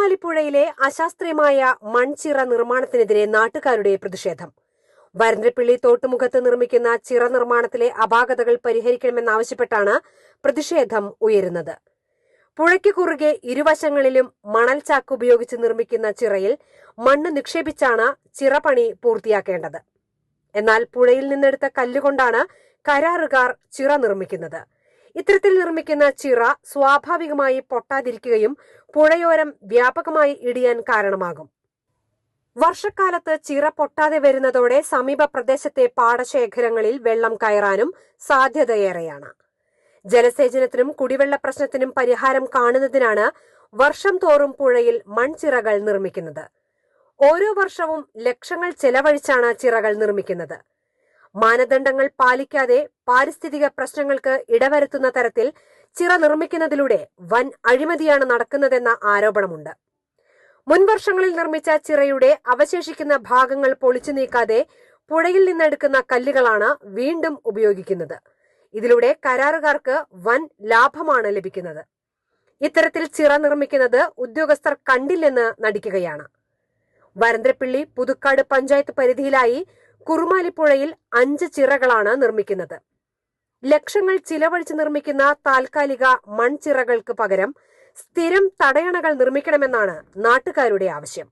കുറുമാലിപ്പുഴയിലെ അശാസ്ത്രീയമായ മൺചിറ നിർമ്മാണത്തിനെതിരെ നാട്ടുകാരുടെ പ്രതിഷേധം. വരന്തരപ്പിള്ളി തോട്ടുമുഖത്ത് നിർമ്മിക്കുന്ന ചിറ നിർമ്മാണത്തിലെ അപാകതകൾ പരിഹരിക്കണമെന്നാവശ്യപ്പെട്ടാണ് പ്രതിഷേധം ഉയരുന്നത്. പുഴയ്ക്ക് കുറുകെ ഇരുവശങ്ങളിലും മണൽ ചാക്ക് ഉപയോഗിച്ച് നിർമ്മിക്കുന്ന ചിറയിൽ മണ്ണ് നിക്ഷേപിച്ചാണ് ചിറപണി പൂർത്തിയാക്കേണ്ടത്. എന്നാൽ പുഴയിൽ നിന്നെടുത്ത കല്ലുകൊണ്ടാണ് കരാറുകാർ ചിറ നിർമ്മിക്കുന്നത്. ഇത്തരത്തിൽ നിർമ്മിക്കുന്ന ചിറ സ്വാഭാവികമായി പൊട്ടാതിരിക്കുകയും പുഴയോരം വ്യാപകമായി ഇടിയാൻ കാരണമാകും. വർഷക്കാലത്ത് ചിറ പൊട്ടാതെ വരുന്നതോടെ സമീപ പ്രദേശത്തെ പാടശേഖരങ്ങളിൽ വെള്ളം കയറാനും സാധ്യതയേറെയാണ്. ജലസേചനത്തിനും കുടിവെള്ള പ്രശ്നത്തിനും പരിഹാരം കാണുന്നതിനാണ് വർഷം തോറും പുഴയിൽ മൺചിറകൾ നിർമ്മിക്കുന്നത്. ഓരോ വർഷവും ലക്ഷങ്ങൾ ചെലവഴിച്ചാണ് ചിറകൾ നിർമ്മിക്കുന്നത്. മാനദണ്ഡങ്ങൾ പാലിക്കാതെ പാരിസ്ഥിതിക പ്രശ്നങ്ങൾക്ക് ഇടവരുത്തുന്ന തരത്തിൽ ചിറ നിർമ്മിക്കുന്നതിലൂടെ വൻ അഴിമതിയാണ് നടക്കുന്നതെന്ന ആരോപണമുണ്ട്. മുൻവർഷങ്ങളിൽ നിർമ്മിച്ച ചിറയുടെ അവശേഷിക്കുന്ന ഭാഗങ്ങൾ പൊളിച്ചു നീക്കാതെ പുഴയിൽ നിന്നെടുക്കുന്ന കല്ലുകളാണ് വീണ്ടും ഉപയോഗിക്കുന്നത്. ഇതിലൂടെ കരാറുകാർക്ക് വൻ ലാഭമാണ് ലഭിക്കുന്നത്. ഇത്തരത്തിൽ ചിറ നിർമ്മിക്കുന്നത് ഉദ്യോഗസ്ഥർ കണ്ടില്ലെന്ന് നടിക്കുകയാണ്. വരന്തരപ്പിള്ളി പുതുക്കാട് പഞ്ചായത്ത് പരിധിയിലായി കുറുമാലിപ്പുഴയിൽ 5 ചിറകളാണ് നിർമ്മിക്കുന്നത്. ലക്ഷങ്ങൾ ചിലവഴിച്ച് നിർമ്മിക്കുന്ന താൽക്കാലിക മൺചിറകൾക്ക് പകരം സ്ഥിരം തടയണകൾ നിർമ്മിക്കണമെന്നാണ് നാട്ടുകാരുടെ ആവശ്യം.